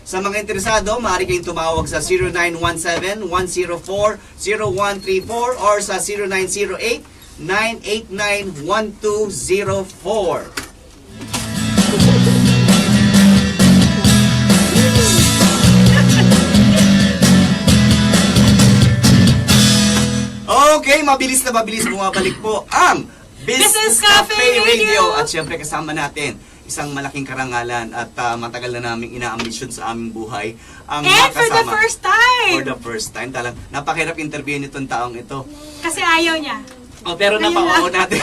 Sa mga interesado, maaari kayong tumawag sa 0917-104-0134 or sa 0908-989-1204. Okay, mabilis na mabilis bumabalik po ang Business Cafe Radio. At syempre kasama natin isang malaking karangalan at matagal na naming inaambisyon sa aming buhay. Ang And for the first time! For the first time. Talang napakahirap interview nitong taong ito. Kasi ayaw niya. Oh, pero napao natin.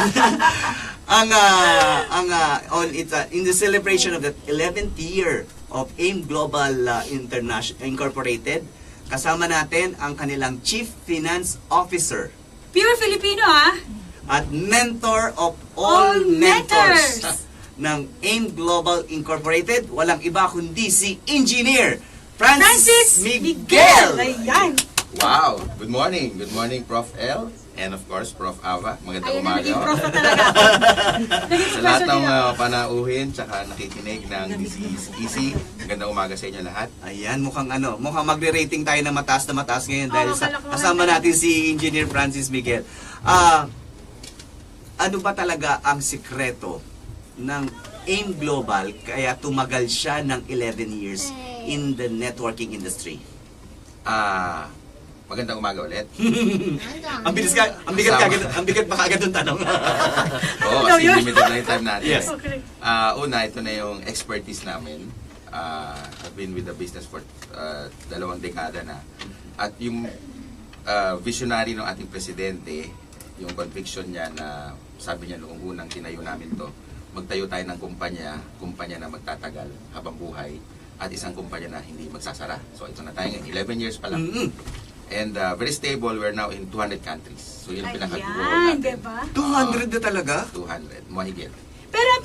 In the celebration of the 11th year of AIM Global International Incorporated, kasama natin ang kanilang Chief Finance Officer. Pure Filipino, ha? At mentor of all mentors ng AIM Global Incorporated, walang iba kundi si Engineer Francis Miguel. Ayan. Wow! Good morning! Good morning, Prof. L. And of course, Prof. Ava. Magandang Ayun, umaga. naging prof na talaga ako. Naging Sa lahat professor ng din ako. panauhin tsaka nakikinig ng This is Easy. Magandang umaga sa inyo lahat. Ayan, mukhang magre-rating tayo na mataas ngayon dahil sa kalokohan kasama tayo. natin si Engineer Francis Miguel. Ano ba talaga ang sikreto ng AIM Global kaya tumagal siya ng 11 years in the networking industry? Magandang umaga ulit. Ang bigat pa kagad ng tanong. Oo, Ano kasi yun? limited na yung time natin. Yes. Okay. Una, ito na yung expertise namin. I've been with the business for 2 dekada na. At yung visionary ng ating presidente, yung conviction niya na sabi niya noong unang tinayo namin to, magtayo tayo ng kumpanya na magtatagal habang buhay at isang kumpanya na hindi magsasara. So ito na tayo ngayon, 11 years pa lang. And very stable, we're now in 200 countries. So yun ang pinaka-goal Ayan, natin. diba? 200 na talaga? 200, mahigit. Pero ang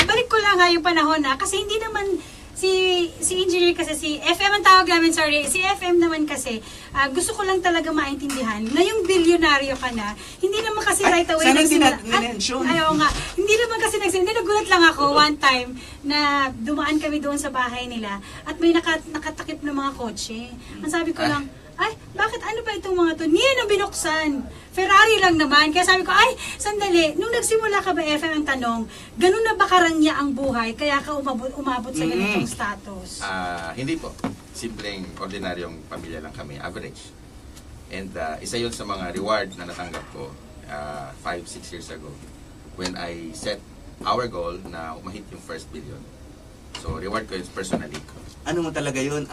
balik ko lang nga yung panahon na, kasi hindi naman si engineer kasi, si FM ang tawag namin, sorry, si FM naman kasi, gusto ko lang talaga maintindihan na yung bilyonaryo ka na, hindi naman kasi right away sana nagsimula. tinanensyon. Ayaw nga, hindi naman kasi nagsimula. Nagulat lang ako one time na dumaan kami doon sa bahay nila at may nakatakip na mga kotse. Ang sabi ko lang, ay, bakit ano ba itong mga to? Niyan ang binuksan. Ferrari lang naman. Kaya sabi ko, ay, sandali, nung nagsimula ka ba, FM, ang tanong, ganun na ba karangya ang buhay, kaya ka umabot sa ganitong status? Hindi po. Simpleng, ordinaryong pamilya lang kami. Average. And isa yun sa mga reward na natanggap ko 5-6 years ago when I set our goal na umahit yung first billion. So, reward ko yun personally. Ano mo talaga yun?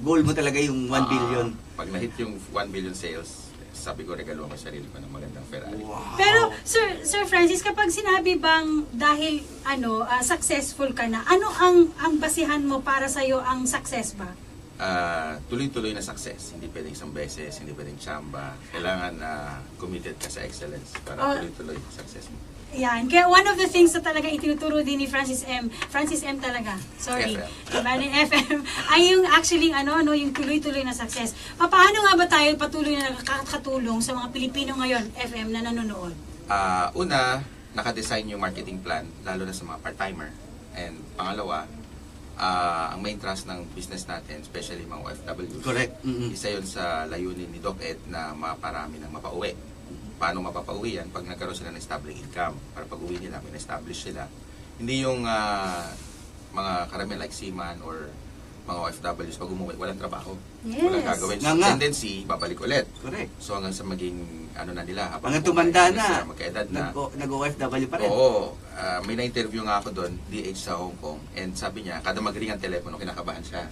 Goal mo talaga yung 1 billion? Pag na-hit yung 1 billion sales, sabi ko, regalo ako sa sarili ko ng magandang Ferrari. Wow. Pero, Sir Francis, kapag sinabi bang dahil successful ka na, ano ang basihan mo para sa'yo ang success ba? Tuloy-tuloy na success. Hindi pwedeng isang beses, hindi pwedeng tsamba. Kailangan committed ka sa excellence para tuloy-tuloy success mo. Yan. Kaya one of the things na talaga itinuturo din ni Francis M talaga. Sorry. FM. Diba, ni FM. Ay yung actually, yung tuloy-tuloy na success. Paano nga ba tayo patuloy na nakakatulong sa mga Pilipino ngayon, FM, na nanonood? Una, nakadesign yung marketing plan, lalo na sa mga part-timer. And pangalawa, ang main thrust ng business natin, especially mga OFWs. Correct. Isa yun sa layunin ni Doc Ed na maparami ng mapauwi. Paano mapapauwi yan? Pag nagkaroon sila ng stable income, para pag uwi nila, may establish sila. Hindi yung mga karamihan like seaman or mga OFWs, pag umuwi, walang trabaho. Yes. Walang gagawin. So, tendency, babalik ulit. Correct. So hanggang sa maging, nila, habang Hanggang tumanda buhay, na. magkaedad na. Nag-OFW pa rin. Oo. May na-interview nga ako doon, DH sa Hong Kong. And sabi niya, kada mag-ring ang telepono, kinakabahan siya.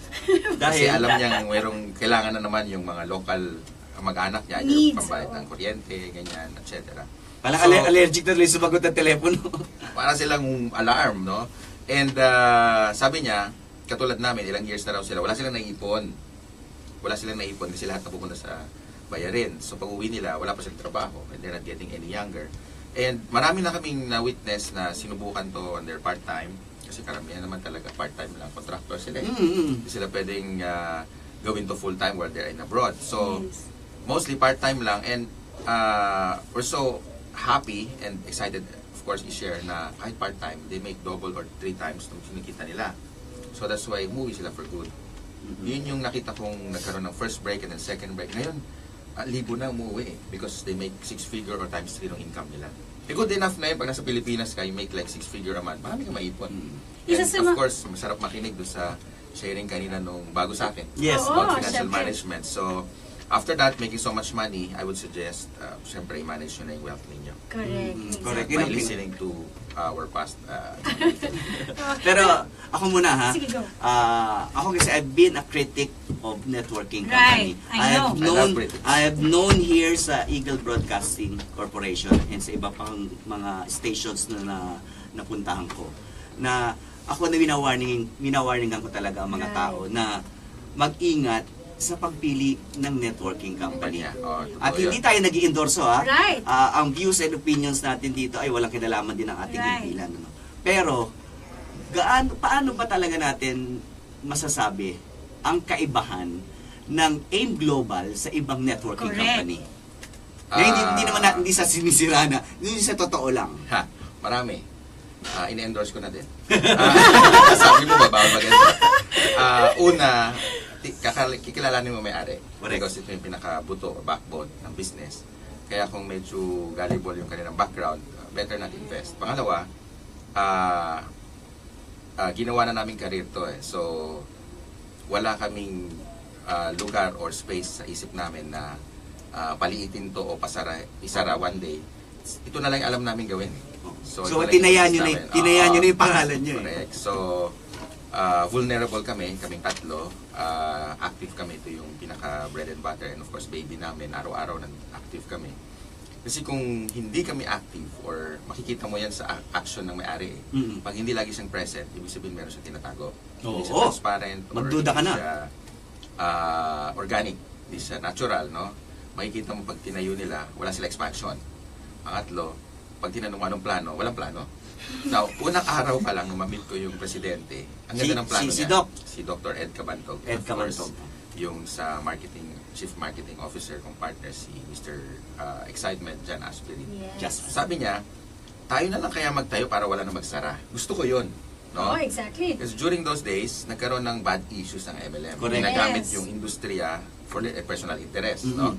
Kasi alam niya mayroong kailangan na naman yung mga local mag-anak niya, Needs, yung pambayad ng kuryente, ganyan, etc. Parang So, allergic na tuloy sumagot ng telepono. para silang alarm, no? And sabi niya, katulad namin, ilang years na raw sila, wala silang naipon. Wala silang naipon kasi lahat napupunta sa bayarin. So pag uwi nila, wala pa silang trabaho and they're not getting any younger. And marami na kaming na-witness na sinubukan to on their part-time. Kasi karamihan naman talaga part-time lang. Contractor sila. Hindi sila pwedeng gawin to full-time while they're in abroad. So, Yes. mostly part-time lang. And we're so happy and excited, of course, i-share na kahit part-time, they make double or 3 times ng kinikita nila. So that's why umuwi sila for good. Yun yung nakita kong nagkaroon ng first break and then second break. Ngayon, libo na umuwi because they make 6-figure or times 3 ng income nila. Good enough na yun pag nasa Pilipinas ka, you make like 6-figure a month. Marami kang maipon. Isa And sa of ma- course, masarap makinig doon sa sharing kanina nung bago sa akin. Yes. Oo, About financial syempre. management. So, after that, making so much money, I would suggest, syempre, i-manage nyo na yung wealth ninyo. Correct. Correct. By Yun ang listening to our past Pero ako muna ha. Sige, go. Ako kasi I've been a critic of networking Right, company. I know. I love critics. I have known here sa Eagle Broadcasting Corporation and sa iba pang mga stations na napuntahan ko na ako na winawarningan ko talaga ang mga Right. tao na mag-ingat sa pagpili ng networking company. Kumpanya. Oh, totoo At hindi yun. tayo nag-i-endorso ha. Right. Ang views and opinions natin dito ay walang kinalaman din ng ating Right. himpilan. Ano? Pero, paano ba talaga natin masasabi ang kaibahan ng AIM Global sa ibang networking Correct. company? Hindi naman hindi sa sinisira na, hindi sa totoo lang. Ha, marami. In-endorse ko na din. Sabi mo ba, bawal mag-endorse? Una, kikilalanin mo may-ari. Correct. Because ito yung pinakabuto or backbone ng business. Kaya kung medyo gullible yung kanilang background, better not invest. Pangalawa, ginawa na namin career to eh. So, wala kaming lugar or space sa isip namin na paliitin to o isara one day. Ito na lang yung alam namin gawin. So ito lang yung tinayaan business nyo namin. tinayaan nyo na Oo. yung pangalan nyo eh. Correct. So, vulnerable kaming tatlo. Active kami. Ito yung pinaka bread and butter. And of course, baby namin. Araw-araw na active kami. Kasi kung hindi kami active or makikita mo yan sa action ng may-ari, pag hindi lagi siyang present, ibig sabihin meron siyang tinatago. Hindi siya Oo. transparent or Magduda ka hindi na. siya organic. Hindi siya natural, no? Makikita mo pag tinayo nila, wala sila expansion. Pangatlo, pag tinanong mo anong plano, walang plano. Now, unang araw pa lang nung ma-meet ko yung presidente, ang ganda ng plano si niya. Doc. Si Dr. Ed Cabantog. Ed Of course, Cabantog. yung sa Chief Marketing Officer kong partner, si Mr. Excitement, Jan Asperin. Yes. Just Sabi niya, tayo na lang kaya magtayo para wala na magsara. Gusto ko yun. No? Oh, exactly. Kasi during those days, nagkaroon ng bad issues ng MLM. Correct. Ginagamit Yes. yung industriya for their personal interest. Mhm. No?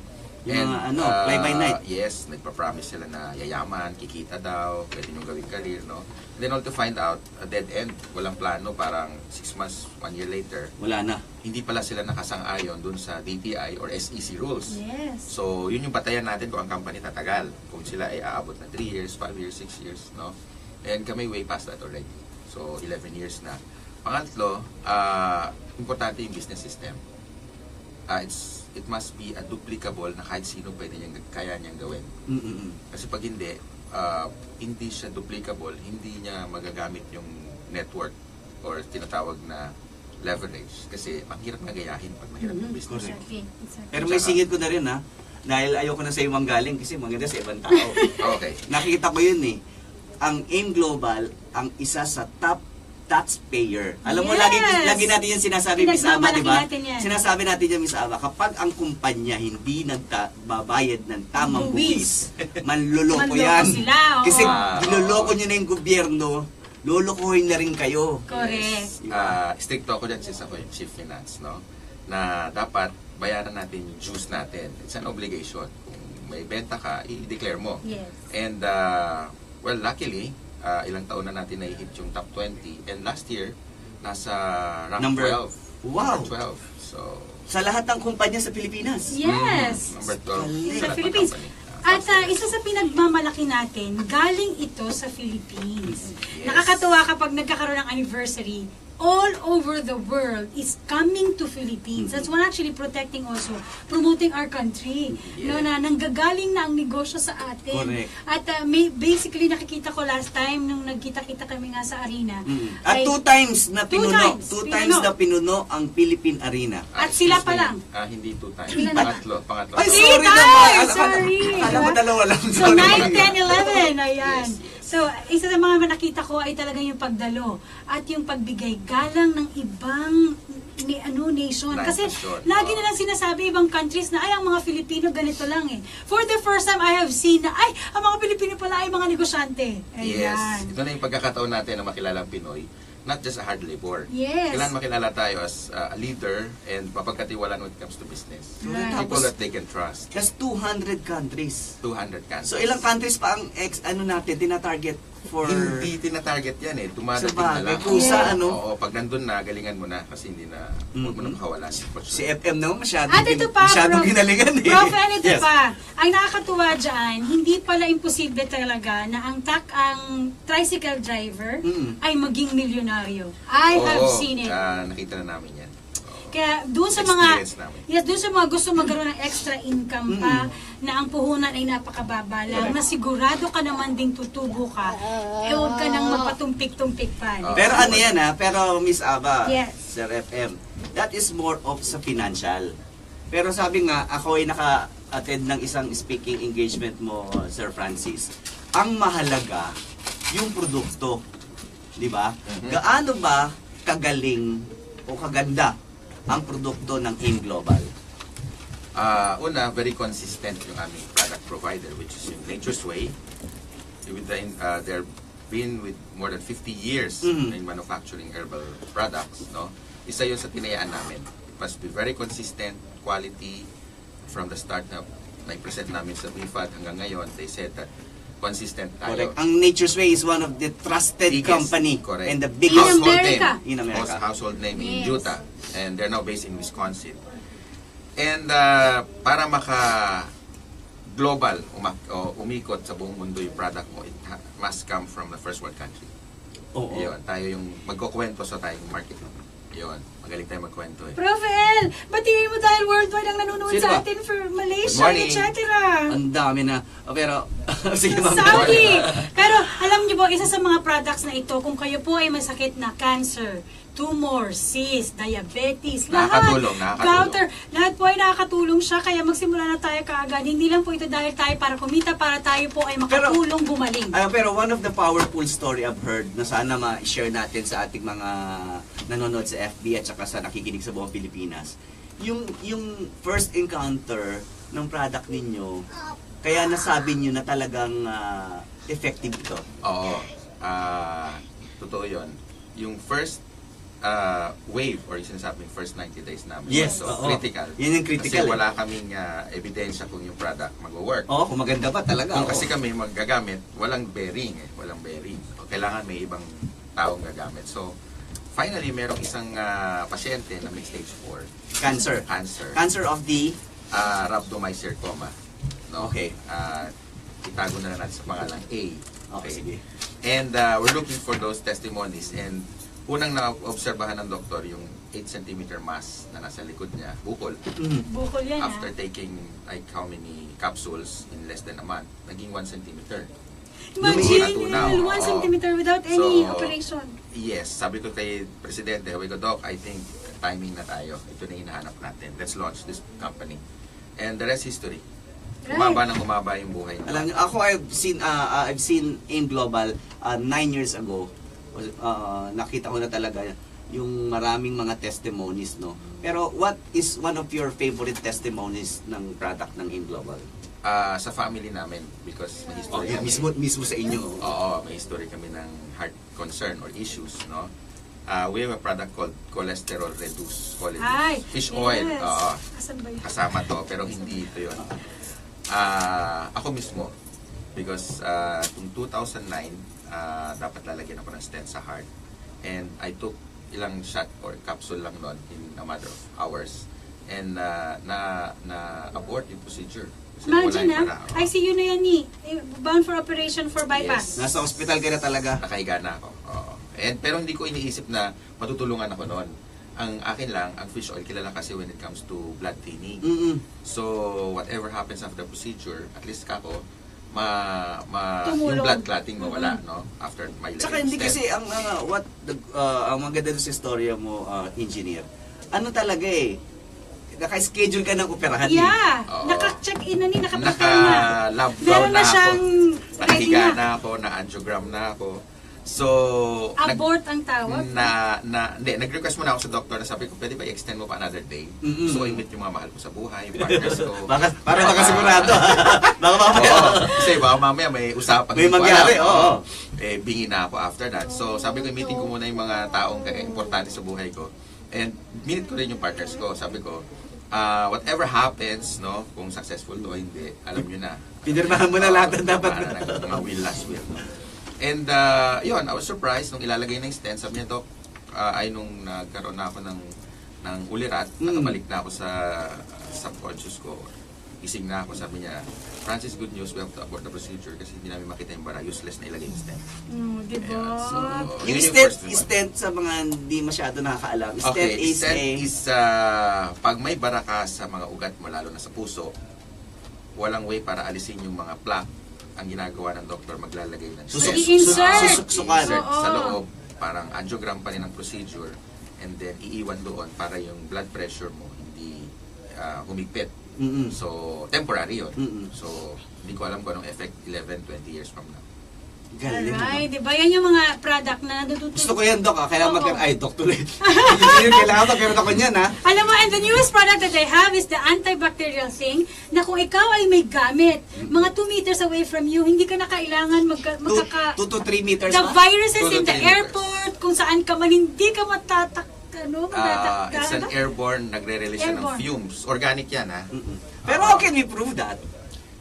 Yung mga fly by night. Yes, nagpa-promise sila na yayaman, kikita daw, pwede nyo gawing career, no? And then all to find out, a dead end, walang plano, parang 6 months, 1 year later, wala na. hindi pala sila nakasang-ayon dun sa DTI or SEC rules. Yes. So, yun yung batayan natin kung ang company tatagal. Kung sila ay aabot na 3 years, 5 years, 6 years, no? And kami way past that already. So, 11 years na. Pangatlo, importante yung business system. It must be a duplicable na kahit sino kaya niyang gawin. Kasi pag hindi siya duplicable, hindi niya magagamit yung network or tinatawag na leverage. Kasi ang hirap na gayahin pag mahirap yung business. Exactly. Exactly. Pero may singit ko na rin ha. Dahil ayoko na sa iyo manggaling kasi maganda sa ibang tao. Okay. Nakikita ko yun eh. Ang AIM Global, ang isa sa top taxpayer. Alam mo, Yes! lagi natin yan sinasabi, Miss Aba, di ba? Pinagmamalaki natin yan. Sinasabi natin yan, Miss Aba, kapag ang kumpanya hindi nagbabayad ng tamang buwis, manluloko Manloko yan. sila, oo. Kasi Ah, ginuloko nyo na yung gobyerno, lulukuhin na rin kayo. Correct. Stricto ako dyan since ako yung chief finance, no? Na dapat bayaran natin yung dues natin. It's an obligation. Kung may benta ka, i-declare mo. Yes. And, well, luckily, ilang taon na natin na-hit yung top 20. And last year, nasa rank Number 12. Wow. Number 12. So, Sa lahat ng kumpanya sa Pilipinas. Yes. number 12. Galing. sa Sa lahat ng Philippines. company. At isa sa pinagmamalaki natin, galing ito sa Philippines. Yes. Nakakatuwa kapag nagkakaroon ng anniversary, all over the world is coming to Philippines. That's one actually protecting also, promoting our country. No, Yeah. na nanggagaling na ang negosyo sa atin. Correct. At basically nakikita ko last time nung nagkita-kita kami nga sa arena. At ay- 2 times na Two pinuno. times, 2 times pinuno. na pinuno ang Philippine Arena. At sila pa Excuse me. lang. Hindi 2 times. Ilan na? Pangatlo. Ay, Three sorry times! naman. Sorry. Alam mo, Diba? dalawa lang. So, Sorry. 9, 10, 11. Ayan. Yes. So, isa sa mga nakita ko ay talagang yung pagdalo at yung pagbigay galang ng ibang nation. Kasi Nation. lagi na lang sinasabi ibang countries na ay, ang mga Filipino ganito lang eh. For the first time, I have seen na ay, ang mga Pilipino pala ay mga negosyante. Ayan. Yes. Ito na yung pagkakataon natin na makilala ang Pinoy not just a hard labor. Yes. Kailangan makilala tayo as a leader and mapagkatiwalaan when it comes to business. Right. People that they can trust. That's 200 countries. 200 countries. So ilang countries pa ang natin, tina-target for... Hindi tinatarget yan eh. Dumadating Sabagay, na lang. kusa, Yeah. ano? Oo, pag nandun na, galingan mo na kasi hindi na, huwag mo na makawalan. Si FM naman At ito pa, masyadong ginalingan eh. Prof, and ito Yes. pa, ang nakakatuwa dyan, hindi pala imposible talaga na ang tricycle driver ay maging milyonaryo. I have seen it. Nakita na namin yan. Kaya doon sa mga Experience namin. doon sa mga gusto magkaroon ng extra income pa na ang puhunan ay napakababa lang, na sigurado ka naman ding tutubo ka, huwag ka nang magpatumpik-tumpik pa. Pero ano yan ha? Pero Miss Aba, Yes. Sir FM, that is more of sa financial. Pero sabi nga, ako ay naka-attend ng isang speaking engagement mo, Sir Francis. Ang mahalaga, yung produkto. Di ba? Gaano ba kagaling o kaganda ang produkto ng AIM Global? Una, very consistent yung aming product provider, which is yung Nature's Way. They're been with more than 50 years in manufacturing herbal products. No? Isa yun sa tinayaan namin. It must be very consistent, quality, from the start na present namin sa BIFAD hanggang ngayon, they said that consistent tayo. Correct. Ang Nature's Way is one of the trusted Biggest, company correct. and the biggest In America. in America. Household name in Yes. Utah. And they're now based in Wisconsin. And para maka-global, umikot sa buong mundo yung product mo, it must come from the first world country. Oo. Yun, tayo yung magkukwento sa tayong market. Yun, magaling tayo magkwento eh. Prof. El, batiin mo dahil worldwide ang nanonood Sino sa ba? atin for Malaysia, Good morning. etc. Ang dami na. Pero, sige ma'am. Saudi! Pero alam niyo po, isa sa mga products na ito, kung kayo po ay masakit na cancer, tumor, cyst, diabetes, Nakakatulong. goiter, lahat po ay nakakatulong siya. Kaya magsimula na tayo kaagad. Hindi lang po ito dahil tayo para kumita, para tayo po ay makatulong gumaling. Pero one of the powerful story I've heard na sana ma-share natin sa ating mga nanonood sa FB at saka sa nakikinig sa buong Pilipinas, yung first encounter ng product ninyo, kaya nasabi nyo na talagang effective ito. Oo, totoo yun. Yung first wave or yung sinasabing first 90 days namin. Yes, so oo. critical. Yun yung critical, Kasi eh. wala kaming ebidensya kung yung product mag-work. Oo, kung maganda ba talaga. Kung oo. kasi kami magagamit, walang bearing eh. Walang bearing. O, kailangan may ibang taong gagamit. So, finally, merong isang pasyente na may stage 4. Cancer. Cancer of the... Rhabdomyosarcoma. No? Okay. Itago na lang natin sa pangalang A. Okay, sige. And we're looking for those testimonies. And unang na-obserbahan ng doktor yung 8 cm mass na nasa likod niya, bukol. Bukol yan, After taking like how many capsules in less than a month, naging 1 cm. Imagine, Natunaw. 1 Oo. centimeter without any So, operation. Yes, sabi ko kay Presidente, sabi ko, Doc, I think timing na tayo. Ito na hinahanap natin. Let's launch this company. And the rest history. Right. Umaba ng umaba yung buhay niya. Alam niyo, ako I've seen AIM Global 9 years ago. Nakita ko na talaga yung maraming mga testimonies, no. Pero what is one of your favorite testimonies ng product ng AIM Global? Sa family namin because may history kami. Mismo sa inyo. Oo, may history kami ng heart concern or issues, no. We have a product called cholesterol reduce, Ay, fish oil. yes. Oo. Asan ba yun? Kasama to, pero hindi ito yun. Ako mismo, because kung 2009, dapat lalagyan ako ng stent sa heart. And I took ilang shot or capsule lang noon in a matter of hours. And na-abort yung procedure. Kasi Imagine wala yung para. ICU na yan bound for operation for bypass. Nasa hospital ka na talaga. Nakahiga na ako. Oo. Pero hindi ko iniisip na matutulungan ako noon. Ang akin lang, ang fish oil kilala kasi when it comes to blood thinning. So, whatever happens after the procedure, at least kako, Tumulong. yung blood clotting mawala, no? After my Tsaka hindi kasi ang maganda doon sa istorya mo, engineer. Ano talaga eh, naka-schedule ka ng operahan. Yeah. Oo. Naka-check-in na naka-prepare na. Naka-lab Meron gown na na siyang ako. ready Nakahiga na. na ako, na-angiogram na ako. So, Abort ang tawag. nag-request muna ako sa doctor na sabi ko, pwede ba i-extend mo pa another day? Mm-mm. So, i-meet yung mga mahal ko sa buhay, yung partners ko. Para makasigurado. Baka mamaya. Oo, kasi baka mamaya may usapan. May hindi ko mangyari, alam. oo. Eh, bingi na ako after that. So, sabi ko, meeting ko muna yung mga taong importante sa buhay ko. And minute ko rin yung partners ko. Sabi ko, whatever happens, no, kung successful o hindi, alam nyo na. Pinirmahan mo na lahat ng dapat. Para mga will last will. No? And yun, I was surprised nung ilalagay na yung stent. Sabi niya, Doc, ay nung nagkaroon na ako ng ulirat, nakabalik na ako sa subconscious ko. Gising na ako, sabi niya, Francis, good news, we have to abort the procedure kasi hindi namin makita yung bara, useless na ilagay yung stent. Diba? Ayan, so, Yung yun stent, first one. stent sa mga hindi masyado nakakaalam. Stent Okay, is stent a... is pag may bara ka sa mga ugat mo, lalo na sa puso, walang way para alisin yung mga plaque. Ang ginagawa ng doktor, maglalagay ng stent. I-insert. Susuksukan. Insert Oo. sa loob, parang angiogram pa rin ang procedure, and then iiwan doon para yung blood pressure mo hindi humigpit. Mm-mm. So, temporary yun. Mm-mm. So, hindi ko alam kung anong effect 11, 20 years from now. Galing. Alright, diba? Yan yung mga product na natutunan. Gusto ko yan, Doc. Kailangan Oo. magkaroon. Ay, Doc tuloy. Kailangan magkaroon ako niyan, ha? Alam mo, and the newest product that I have is the antibacterial thing na kung ikaw ay may gamit, mga 2 meters away from you, hindi ka na kailangan 2 to 3 meters The pa? viruses 2 to in the 3 meters. airport, kung saan ka man, hindi ka It's an airborne, nagre-release siya ng Airborne. fumes. Organic yan, ha? Mm-mm. Pero how can we prove that?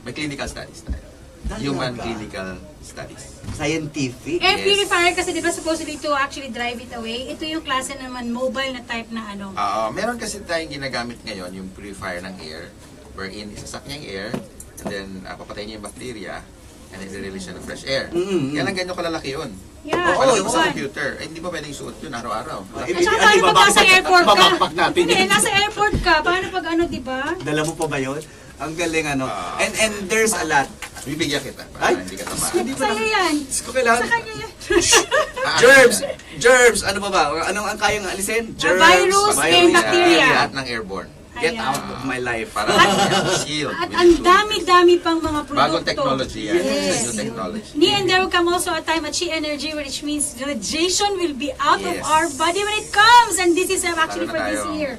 May clinical studies tayo. Talaga? Human clinical studies. Scientific? Air Yes. purifier kasi di ba supposedly to actually drive it away. Ito yung klase naman mobile na type na ano. Meron kasi tayong ginagamit ngayon, yung purifier ng air, wherein isasak niya yung air, and then papatayin niya yung bacteria, and then i-release siya ng fresh air. Mm-mm. Kaya lang ganyan kalalaki yun. Yeah, Oo, Malaki oo. mo sa one. computer. Eh, hindi mo pwedeng suot yun araw-araw. At saka paano pag nasa airport ka? Babakpak natin Hindi, yun. nasa airport ka. Paano pag ano, di ba? Dala mo pa ba yun? Ang galing, ano? Ah. And there's a lot. Bibigyan kita para Ay! hindi ka tamaan. Hindi pa Sa'yo yan. Diyos ko, kailangan. Sa kanya yan. Germs, ano pa ba? Anong ang kayang alisin? Germs, virus and bacteria. Lahat ng airborne. Get Ayan. out of my life. Para shield. At with ang two dami-dami pang mga produkto. Bagong technology yan. Yes. New technology. And there will come also a time at Chi Energy which means radiation will be out of Yes. our body when it comes. And this is actually Lalo for na this tayo. year.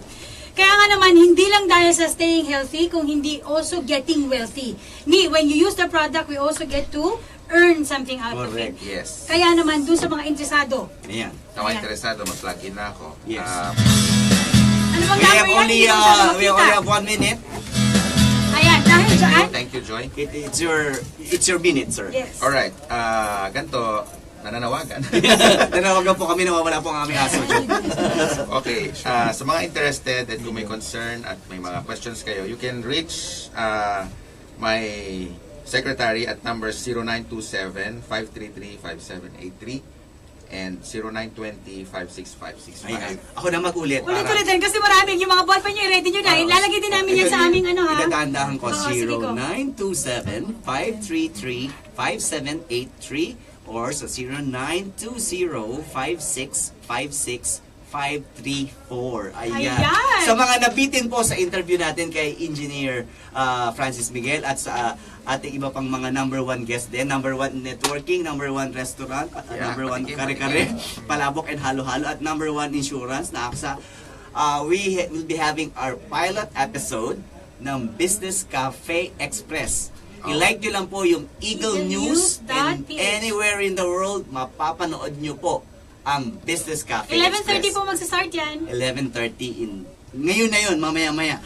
Kaya nga naman, hindi lang dahil sa staying healthy, kung hindi also getting wealthy. When you use the product, we also get to earn something out of it. Correct. Yes. Kaya naman, dun sa mga interesado, Ayan. Kung interesado, mag-plug in na ako. Yes. ano bang We have number yan? only, Hindi ko masyado we makita. only have 1 minute. Ayan, dahil dyan. Thank you, Joy. It's your minute, sir. Yes. Alright, ganito, nananawagan. Nanawagan po kami, nawawala po ang aming aso. Okay, sa mga interested at kung may concern at may mga questions kayo, you can reach my secretary at number 0927-533-5783 and 0920-565-655. Ayan. Ako na mag-ulit. Ulit-ulit din kasi maraming yung mga ballpen nyo, ready nyo na. Ilalagay din namin yan sa aming ano ha. Idadahan ko, Oo, sige ko. 0927-533-5783 or sa 0920-5656-534. Ayan. Ayan. Sa mga nabitin po sa interview natin kay Engineer Francis Miguel at sa ating iba pang mga number 1 guest din, number 1 networking, number 1 restaurant, at Yeah, number 1 patikim, kare-kare, patikim. palabok and halo-halo, at number 1 insurance na AXA. We will be having our pilot episode ng Business Cafe Express. I-like nyo lang po yung Eagle News and Eaglenews.ph. anywhere in the world, mapapanood nyo po ang Business Cafe 11:30 Express. po magsastart yan. 11:30 ngayon na yun, mamaya-maya.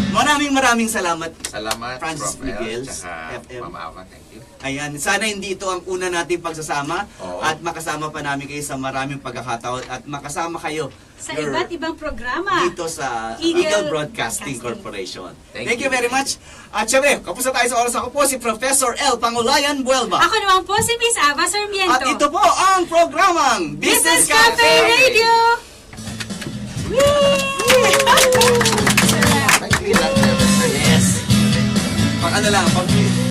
Maraming salamat. Salamat, Francis Prof. L, Miguel, tsaka FM. Mama Ava, thank you. Ayan, sana hindi ito ang una nating pagsasama Oo. at makasama pa namin kayo sa maraming pagkakataon at makasama kayo Sa your- iba't ibang programa. dito sa Eagle Eagle Broadcasting Broadcasting. Corporation. Thank Thank you you. very much. At syempre, kapusta tayo sa oras. Ako po si Professor L. Pangulayan Buelva. Ako naman po si Miss Ava Sarmiento. At ito po ang programang Business Cafe Radio!